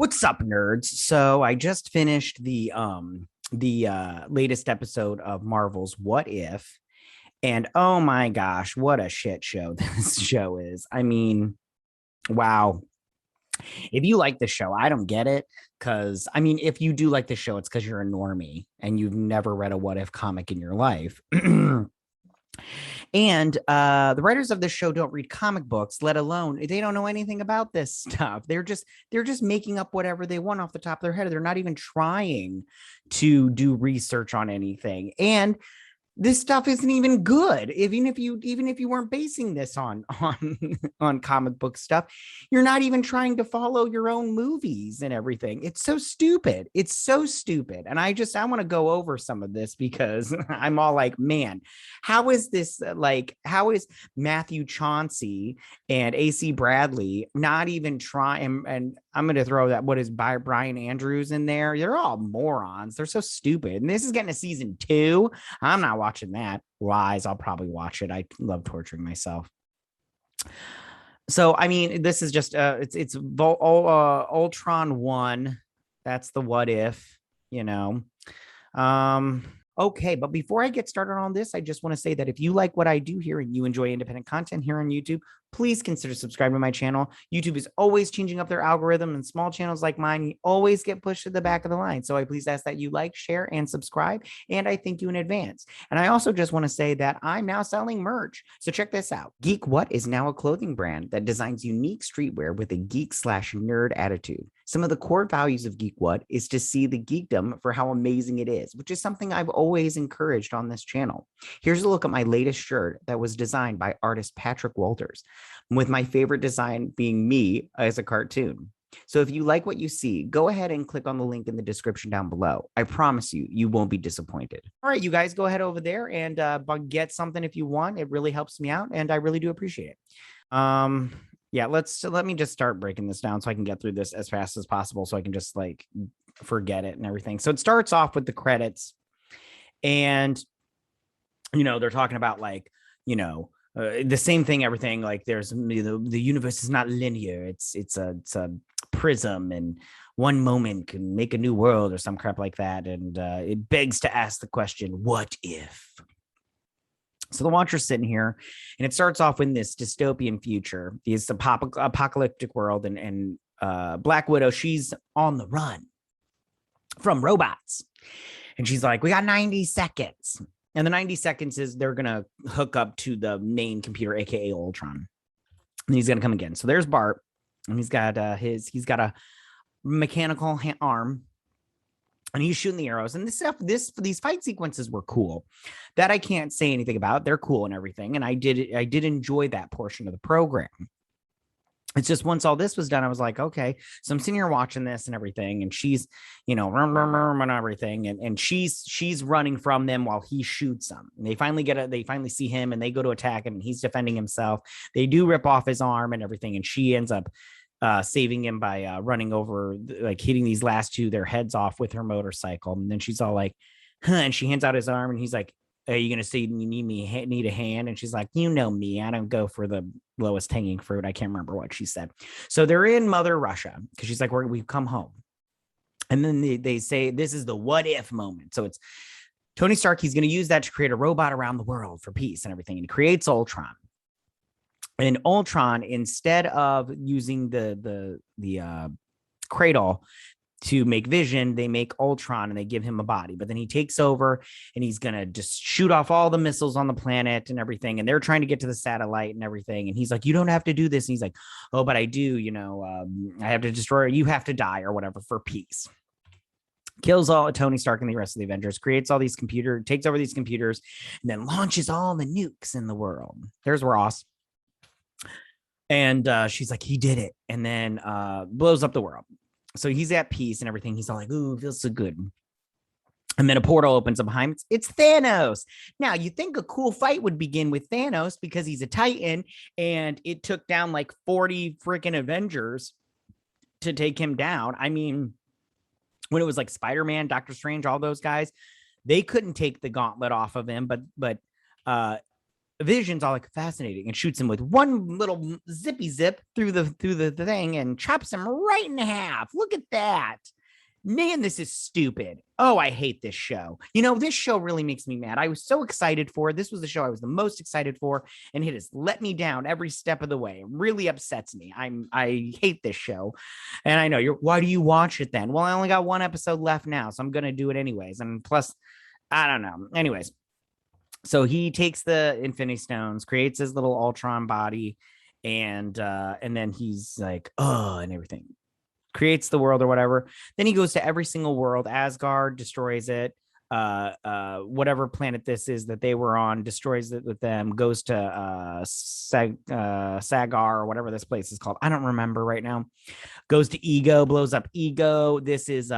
What's up, nerds? So I just finished the latest episode of Marvel's What If, and oh my gosh, what a shit show this show is. I mean, wow. If you like the show, I don't get it. Cause I mean, if you do like the show, it's because you're a normie and you've never read a What If comic in your life. And the writers of this show don't read comic books, let alone they don't know anything about this stuff. They're just making up whatever they want off the top of their head. They're not even trying to do research on anything. And this stuff isn't even good. Even if you weren't basing this on on comic book stuff, you're not even trying to follow your own movies and everything. It's so stupid. It's so stupid. And I want to go over some of this because I'm all like, man, how is this like how is Matthew Chauncey and AC Bradley not even trying? And I'm going to throw that what is by Brian Andrews in there. They're all morons. They're so stupid. And this is getting a season 2. I'm not watching that. Lies. I'll probably watch it. I love torturing myself. So I mean, this is just it's Ultron 1. That's the what if, you know. Um Okay, but before I get started on this, I just want to say that if you like what I do here and you enjoy independent content here on YouTube, please consider subscribing to my channel. YouTube is always changing up their algorithm, and small channels like mine always get pushed to the back of the line. So I please ask that you like, share, and subscribe, and I thank you in advance. And I also just want to say that I'm now selling merch. So check this out. Geek What is now a clothing brand that designs unique streetwear with a geek/nerd attitude. Some of the core values of Geek What is to see the geekdom for how amazing it is, which is something I've always encouraged on this channel. Here's a look at my latest shirt that was designed by artist Patrick Walters, with my favorite design being me as a cartoon. So if you like what you see, go ahead and click on the link in the description down below. I promise you, you won't be disappointed. All right, you guys go ahead over there and get something if you want. It really helps me out, and I really do appreciate it. Yeah, let me just start breaking this down so I can get through this as fast as possible so I can just like forget it and everything. So it starts off with the credits, and they're talking about like, the same thing, everything like there's the universe is not linear. It's a prism, and one moment can make a new world or some crap like that. And it begs to ask the question, what if? So the Watcher's sitting here, and it starts off in this dystopian future, this apocalyptic world, and Black Widow, she's on the run from robots. And she's like, we got 90 seconds. And the 90 seconds is they're going to hook up to the main computer, aka Ultron. And he's going to come again. So there's Bart, and he's got a mechanical arm, and he's shooting the arrows. And these fight sequences were cool. That I can't say anything about. They're cool and everything. And I did enjoy that portion of the program. It's just once all this was done, I was like, okay. So I'm sitting here watching this and everything, and she's, and everything, and she's running from them while he shoots them. And they finally see him, and they go to attack him, and he's defending himself. They do rip off his arm and everything, and she ends up saving him by running over, like hitting these last two their heads off with her motorcycle. And then she's all like, huh, and she hands out his arm, and he's like, are you gonna say you need a hand? And she's like, you know me, I don't go for the lowest hanging fruit. I can't remember what she said. So they're in Mother Russia because she's like, we've come home. And then they say this is the what if moment. So it's Tony Stark, he's going to use that to create a robot around the world for peace and everything, and he creates Ultron. And Ultron, instead of using the cradle to make Vision, they make Ultron and they give him a body. But then he takes over, and he's going to just shoot off all the missiles on the planet and everything. And they're trying to get to the satellite and everything. And he's like, you don't have to do this. And he's like, oh, but I do, I have to destroy, you have to die or whatever for peace. Kills all Tony Stark and the rest of the Avengers, takes over these computers, and then launches all the nukes in the world. There's Ross. And she's like, he did it. And then blows up the world. So he's at peace and everything. He's all like, ooh, feels so good. And then a portal opens up behind him. It's Thanos. Now, you think a cool fight would begin with Thanos because he's a Titan, and it took down like 40 freaking Avengers to take him down. I mean, when it was like Spider-Man, Doctor Strange, all those guys, they couldn't take the gauntlet off of him, but Vision's all like fascinating and shoots him with one little zippy zip through the thing and chops him right in half. Look at that. Man, this is stupid. Oh, I hate this show. You know, this show really makes me mad. I was so excited for it. This was the show I was the most excited for, and it has let me down every step of the way. It really upsets me. I hate this show. And I know why do you watch it then? Well, I only got one episode left now, so I'm gonna do it anyways. And plus, I don't know. Anyways, so he takes the Infinity Stones, creates his little Ultron body, and then he's like, oh, and everything, creates the world or whatever. Then he goes to every single world. Asgard, destroys it. Whatever planet this is that they were on, destroys it with them. Goes to Sagar or whatever this place is called. I don't remember right now. Goes to Ego, blows up Ego. This is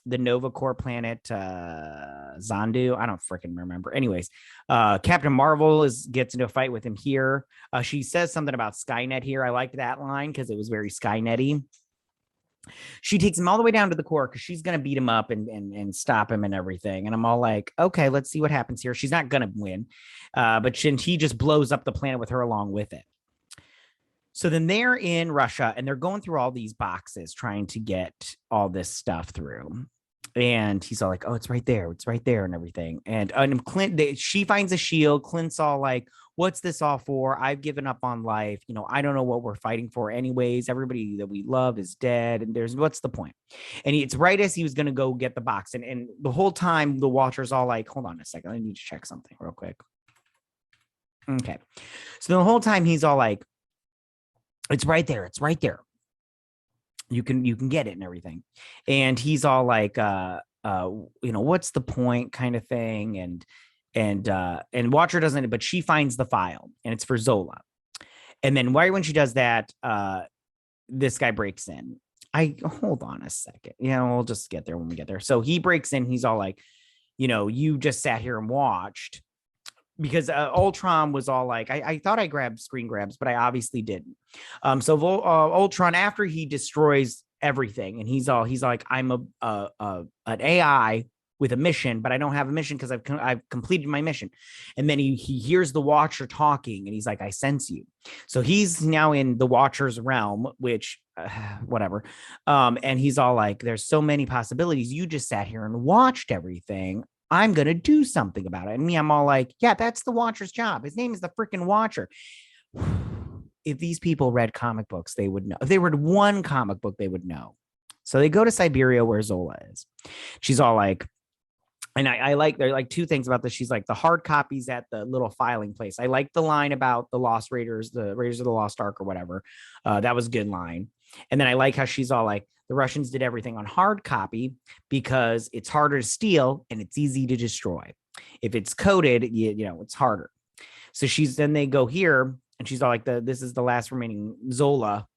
the Nova Corps planet, Zandu. I don't freaking remember. Anyways, Captain Marvel gets into a fight with him here. She says something about Skynet here. I liked that line because it was very Skynet-y. She takes him all the way down to the core because she's going to beat him up and stop him and everything. And I'm all like, okay, let's see what happens here. She's not going to win. But he just blows up the planet with her along with it. So then they're in Russia and they're going through all these boxes trying to get all this stuff through. And he's all like, oh, it's right there. It's right there and everything. And Clint, she finds a shield. Clint's all like, what's this all for? I've given up on life. You know, I don't know what we're fighting for anyways. Everybody that we love is dead. And what's the point? And it's right as he was going to go get the box. And the whole time the Watcher's all like, hold on a second. I need to check something real quick. Okay. So the whole time he's all like, it's right there. It's right there. You can get it and everything. And he's all like, what's the point kind of thing. And Watcher doesn't, but she finds the file and it's for Zola. And then when she does that, this guy breaks in. Hold on a second. We'll just get there when we get there. So he breaks in. He's all like, you just sat here and watched. Because Ultron was all like, I thought I grabbed screen grabs, but I obviously didn't. So Ultron, after he destroys everything, and he's like, I'm an AI with a mission, but I don't have a mission because I've completed my mission. And then he hears the Watcher talking, and he's like, I sense you. So he's now in the Watcher's realm, which whatever. And he's all like, there's so many possibilities. You just sat here and watched everything. I'm going to do something about it. And me, I'm all like, yeah, that's the Watcher's job. His name is the freaking Watcher. If these people read comic books, they would know. If they read one comic book, they would know. So they go to Siberia where Zola is. She's all like, and I like, there are like two things about this. She's like, the hard copies at the little filing place. I like the line about the Lost Raiders, the Raiders of the Lost Ark or whatever. That was a good line. And then I like how she's all like, the Russians did everything on hard copy because it's harder to steal and it's easy to destroy. If it's coded, it's harder. So then they go here and she's all like, this is the last remaining Zola,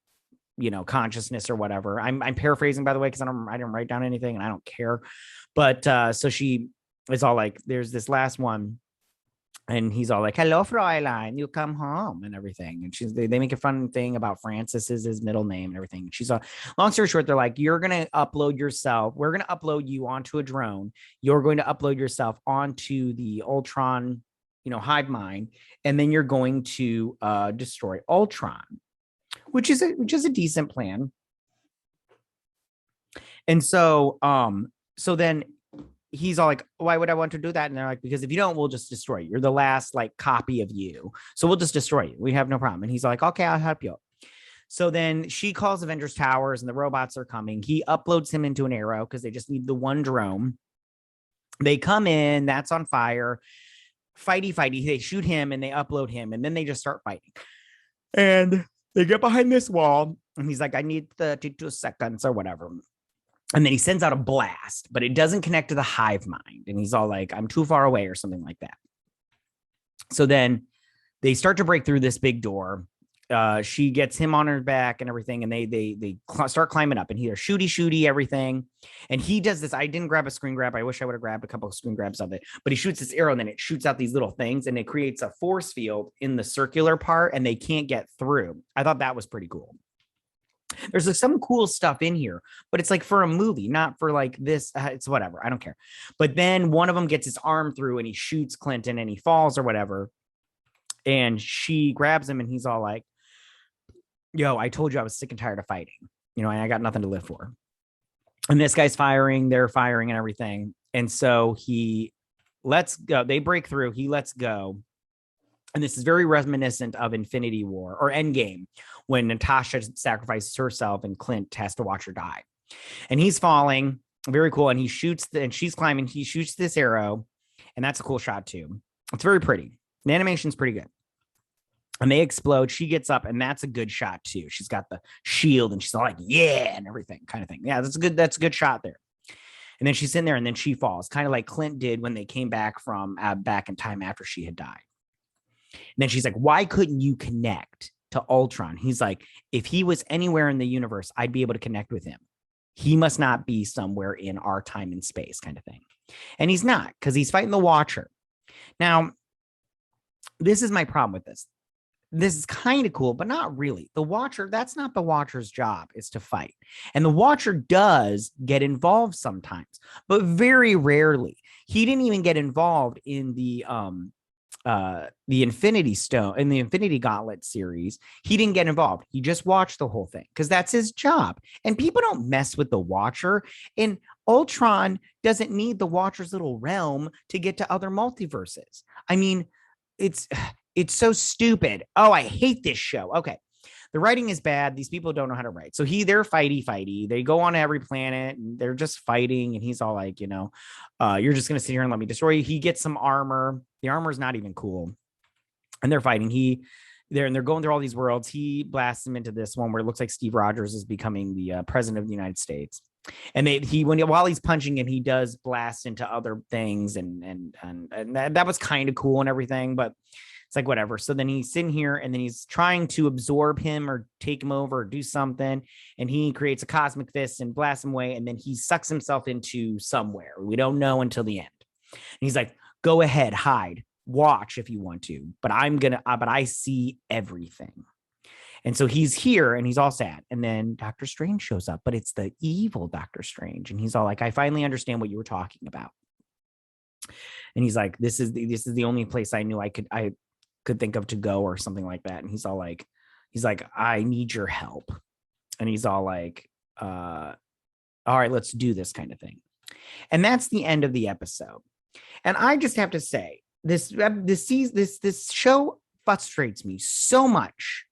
consciousness or whatever. I'm paraphrasing, by the way, because I didn't write down anything and I don't care. But so she is all like, there's this last one. And he's all like, hello, Fräulein, you come home and everything. And they make a fun thing about Francis is his middle name and everything. She's all, long story short, they're like, you're going to upload yourself. We're going to upload you onto a drone. You're going to upload yourself onto the Ultron, hive mind. And then you're going to destroy Ultron, which is a decent plan. And so then he's all like, why would I want to do that? And they're like, because if you don't, we'll just destroy you. You're the last like copy of you. So we'll just destroy you. We have no problem. And he's like, okay, I'll help you. So then she calls Avengers Towers and the robots are coming. He uploads him into an Arrow because they just need the one drone. They come in, that's on fire. Fighty. They shoot him and they upload him. And then they just start fighting. And they get behind this wall. And he's like, I need 32 seconds or whatever. And then he sends out a blast, but it doesn't connect to the hive mind. And he's all like, I'm too far away or something like that. So then they start to break through this big door. She gets him on her back and everything. And they start climbing up and they're shooty, everything. And he does this. I didn't grab a screen grab. I wish I would have grabbed a couple of screen grabs of it, but he shoots this arrow and then it shoots out these little things and it creates a force field in the circular part and they can't get through. I thought that was pretty cool. There's like some cool stuff in here, but it's like for a movie, not for like this. It's whatever. I don't care. But then one of them gets his arm through and he shoots Clinton and he falls or whatever. And she grabs him and he's all like, yo, I told you I was sick and tired of fighting, and I got nothing to live for. And this guy's firing, they're firing and everything. And so he lets go. They break through. He lets go. And this is very reminiscent of Infinity War or Endgame, when Natasha sacrifices herself and Clint has to watch her die. And he's falling. Very cool. And he shoots, and she's climbing. He shoots this arrow. And that's a cool shot too. It's very pretty. The animation's pretty good. And they explode. She gets up, and that's a good shot too. She's got the shield, and she's all like, yeah, and everything kind of thing. Yeah, that's a good shot there. And then she's in there, and then she falls, kind of like Clint did when they came back from back in time after she had died. And then she's like, why couldn't you connect to Ultron? He's like, if he was anywhere in the universe, I'd be able to connect with him. He must not be somewhere in our time and space kind of thing. And he's not, because he's fighting the Watcher. Now, this is my problem with this. This is kind of cool, but not really. The Watcher, that's not the Watcher's job, is to fight. And the Watcher does get involved sometimes, but very rarely. He didn't even get involved in the Infinity Stone, in the Infinity Gauntlet series. He didn't get involved. He just watched the whole thing because that's his job. And people don't mess with the Watcher. And Ultron doesn't need the Watcher's little realm to get to other multiverses. I mean, it's so stupid. Oh, I hate this show. Okay. The writing is bad. These people don't know how to write. So they're fighty. They go on every planet and they're just fighting. And he's all like, you're just going to sit here and let me destroy you. He gets some armor. The armor is not even cool. And they're fighting. They're going through all these worlds. He blasts him into this one where it looks like Steve Rogers is becoming the president of the United States. And while he's punching him, he does blast into other things. And that was kind of cool and everything, but it's like, whatever. So then he's sitting here and then he's trying to absorb him or take him over or do something. And he creates a cosmic fist and blasts him away. And then he sucks himself into somewhere. We don't know until the end. And he's like, go ahead, hide, watch if you want to, but but I see everything. And so he's here and he's all sad. And then Doctor Strange shows up, but it's the evil Doctor Strange. And he's all like, I finally understand what you were talking about. And he's like, this is the only place I knew I could think of to go or something like that. And he's like, I need your help. And he's all like, all right, let's do this kind of thing. And that's the end of the episode. And I just have to say, this show frustrates me so much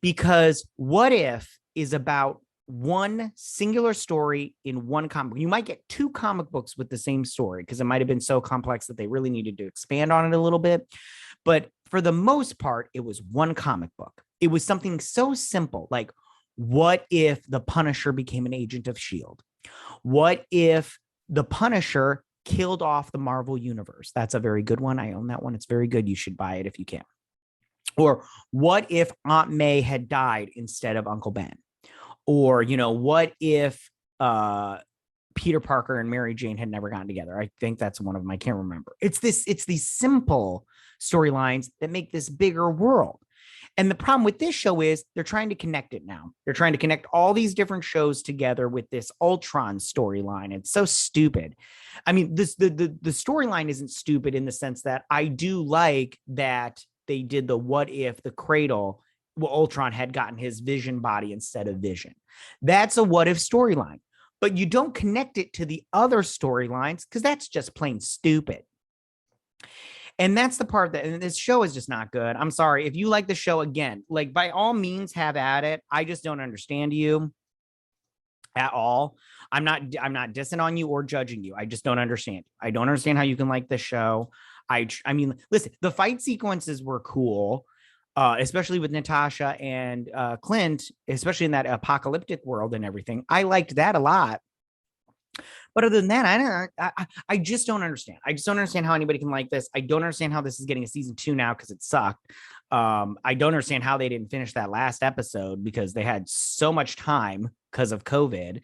because What If is about one singular story in one comic book. You might get two comic books with the same story because it might have been so complex that they really needed to expand on it a little bit. But for the most part, it was one comic book. It was something so simple, like, what if the Punisher became an agent of S.H.I.E.L.D.? What if the Punisher killed off the Marvel Universe? That's a very good one. I own that one. It's very good. You should buy it if you can. Or what if Aunt May had died instead of Uncle Ben? Or, what if Peter Parker and Mary Jane had never gotten together? I think that's one of them. I can't remember. It's these simple storylines that make this bigger world. And the problem with this show is they're trying to connect it now. They're trying to connect all these different shows together with this Ultron storyline. It's so stupid. I mean, the storyline isn't stupid in the sense that I do like that they did the what if the cradle, Ultron had gotten his Vision body instead of Vision. That's a what if storyline. But you don't connect it to the other storylines because that's just plain stupid. And that's the part that, and this show is just not good. I'm sorry. If you like the show, again, like, by all means, have at it. I just don't understand you at all. I'm not dissing on you or judging you. I just don't understand. I don't understand how you can like this show. I mean, listen, the fight sequences were cool, especially with Natasha and Clint, especially in that apocalyptic world and everything. I liked that a lot. But other than that, I just don't understand. I just don't understand how anybody can like this. I don't understand how this is getting a season 2 now because it sucked. I don't understand how they didn't finish that last episode because they had so much time because of COVID.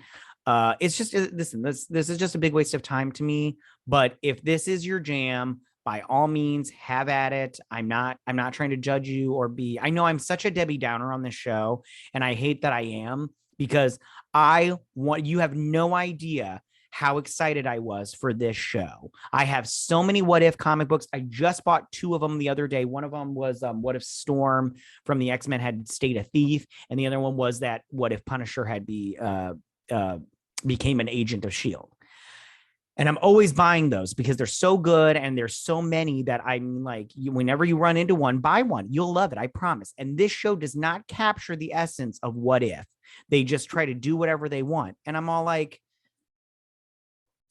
It's just, listen, this is just a big waste of time to me. But if this is your jam, by all means, have at it. I'm not trying to judge you or be. I know I'm such a Debbie Downer on this show, and I hate that I am because you have no idea how excited I was for this show. I have so many What If comic books. I just bought 2 of them the other day. One of them was What If Storm from the X-Men had stayed a thief, and the other one was that What If Punisher had became an agent of S.H.I.E.L.D. And I'm always buying those because they're so good, and there's so many that I'm like, whenever you run into one, buy one. You'll love it, I promise. And this show does not capture the essence of What If. They just try to do whatever they want. And I'm all like,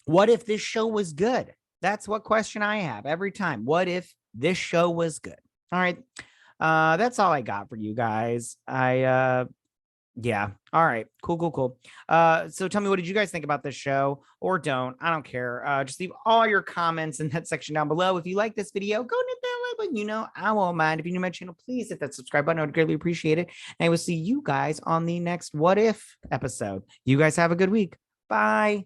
what if this show was good? That's what question I have every time. What if this show was good? All right. That's all I got for you guys. Yeah. All right. Cool. So tell me, what did you guys think about this show, or don't? I don't care. Just leave all your comments in that section down below. If you like this video, go hit that like button. I won't mind. If you're new to my channel, please hit that subscribe button. I would greatly appreciate it. And I will see you guys on the next What If episode. You guys have a good week. Bye.